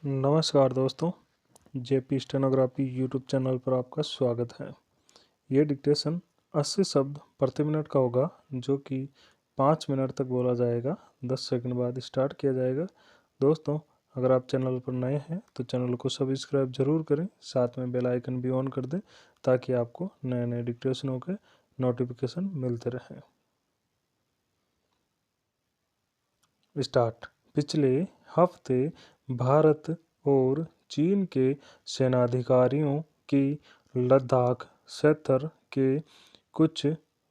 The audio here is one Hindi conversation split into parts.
नमस्कार दोस्तों, जेपी स्टेनोग्राफी यूट्यूब चैनल पर आपका स्वागत है। ये डिक्टेशन 80 शब्द प्रति मिनट का होगा, जो कि 5 मिनट तक बोला जाएगा। 10 सेकंड बाद स्टार्ट किया जाएगा। दोस्तों, अगर आप चैनल पर नए हैं तो चैनल को सब्सक्राइब जरूर करें, साथ में बेल आइकन भी ऑन कर दें ताकि आपको नए नए डिक्टेशनों के नोटिफिकेशन मिलते रहें। स्टार्ट। पिछले हफ्ते भारत और चीन के सेनाधिकारियों की लद्दाख क्षेत्र के कुछ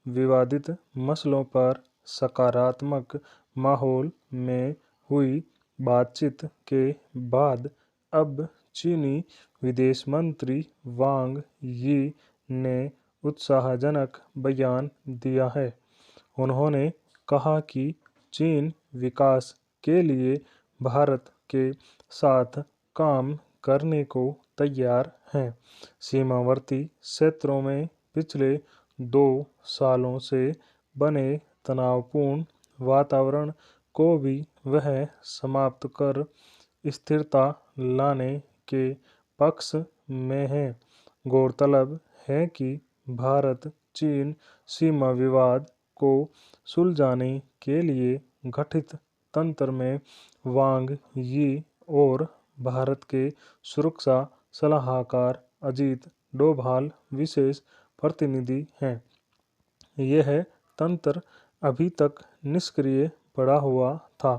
विवादित मसलों पर सकारात्मक माहौल में हुई बातचीत के बाद अब चीनी विदेश मंत्री वांग यी ने उत्साहजनक बयान दिया है। उन्होंने कहा कि चीन विकास के लिए भारत के साथ काम करने को तैयार है। सीमावर्ती क्षेत्रों में पिछले 2 सालों से बने तनावपूर्ण वातावरण को भी वह समाप्त कर स्थिरता लाने के पक्ष में है। गौरतलब है कि भारत चीन सीमा विवाद को सुलझाने के लिए गठित तंत्र में वांग यी और भारत के सुरक्षा सलाहकार अजीत डोभाल विशेष प्रतिनिधि हैं। यह तंत्र अभी तक निष्क्रिय पड़ा हुआ था।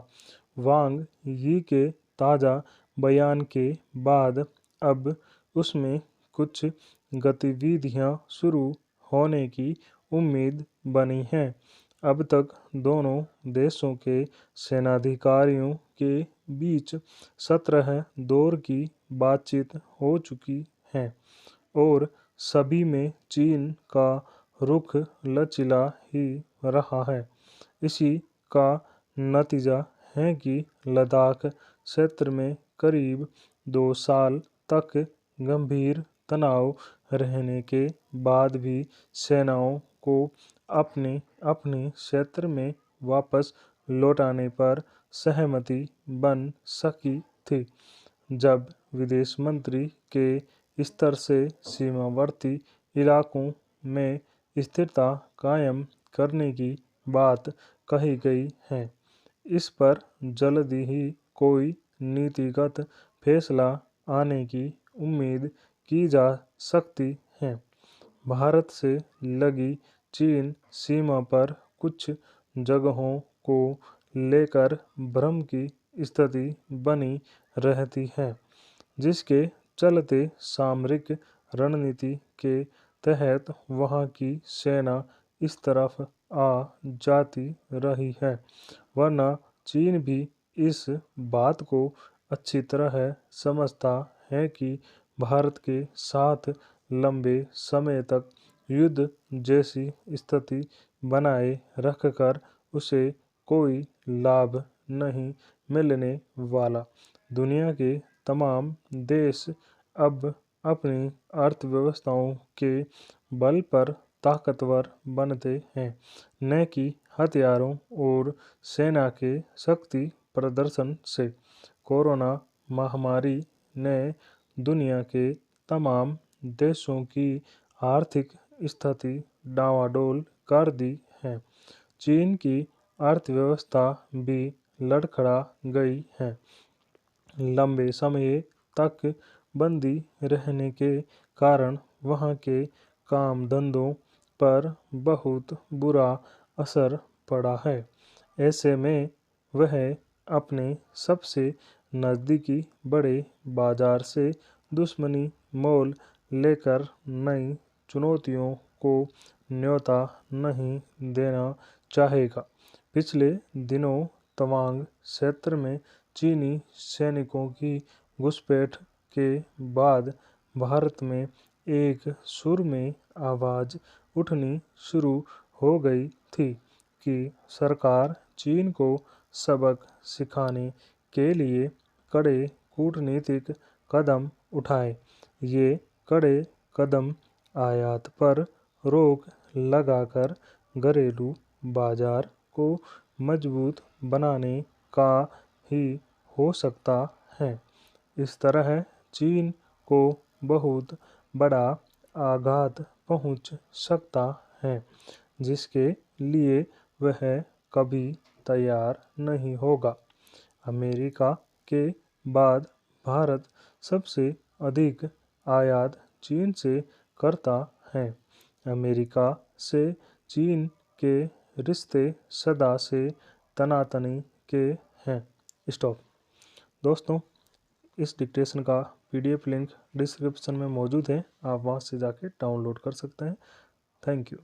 वांग यी के ताज़ा बयान के बाद अब उसमें कुछ गतिविधियां शुरू होने की उम्मीद बनी है। अब तक दोनों देशों के सेनाधिकारियों के बीच 17 दौर की बातचीत हो चुकी है और सभी में चीन का रुख लचीला ही रहा है। इसी का नतीजा है कि लद्दाख क्षेत्र में करीब 2 साल तक गंभीर तनाव रहने के बाद भी सेनाओं को अपने अपने क्षेत्र में वापस लौटाने पर सहमति बन सकी थी। जब विदेश मंत्री के स्तर से सीमावर्ती इलाकों में स्थिरता कायम करने की बात कही गई है, इस पर जल्द ही कोई नीतिगत फैसला आने की उम्मीद की जा सकती है। भारत से लगी चीन सीमा पर कुछ जगहों को लेकर भ्रम की स्थिति बनी रहती है, जिसके चलते सामरिक रणनीति के तहत वहां की सेना इस तरफ आ जाती रही है, वरना चीन भी इस बात को अच्छी तरह समझता है कि भारत के साथ लंबे समय तक युद्ध जैसी स्थिति बनाए रखकर उसे कोई लाभ नहीं मिलने वाला। दुनिया के तमाम देश अब अपनी अर्थव्यवस्थाओं के बल पर ताकतवर बनते हैं, न कि हथियारों और सेना के शक्ति प्रदर्शन से। कोरोना महामारी ने दुनिया के तमाम देशों की आर्थिक स्थिति डावाडोल कर दी है। चीन की अर्थव्यवस्था भी लड़खड़ा गई है। लंबे समय तक बंदी रहने के कारण वहां के काम धंधों पर बहुत बुरा असर पड़ा है। ऐसे में वह अपने सबसे नज़दीकी बड़े बाजार से दुश्मनी मोल लेकर नई चुनौतियों को न्योता नहीं देना चाहेगा। पिछले दिनों तवांग क्षेत्र में चीनी सैनिकों की घुसपैठ के बाद भारत में एक सुर में आवाज़ उठनी शुरू हो गई थी कि सरकार चीन को सबक सिखाने के लिए कड़े कूटनीतिक कदम उठाए। ये कड़े कदम आयात पर रोक लगाकर घरेलू बाजार को मजबूत बनाने का ही हो सकता है। इस तरह चीन को बहुत बड़ा आघात पहुंच सकता है जिसके लिए वह कभी तैयार नहीं होगा। अमेरिका के बाद भारत सबसे अधिक आयात चीन से करता है। अमेरिका से चीन के रिश्ते सदा से तनातनी के हैं। स्टॉप। दोस्तों, इस डिक्टेशन का PDF लिंक डिस्क्रिप्शन में मौजूद है, आप वहां से जाके डाउनलोड कर सकते हैं। Thank you.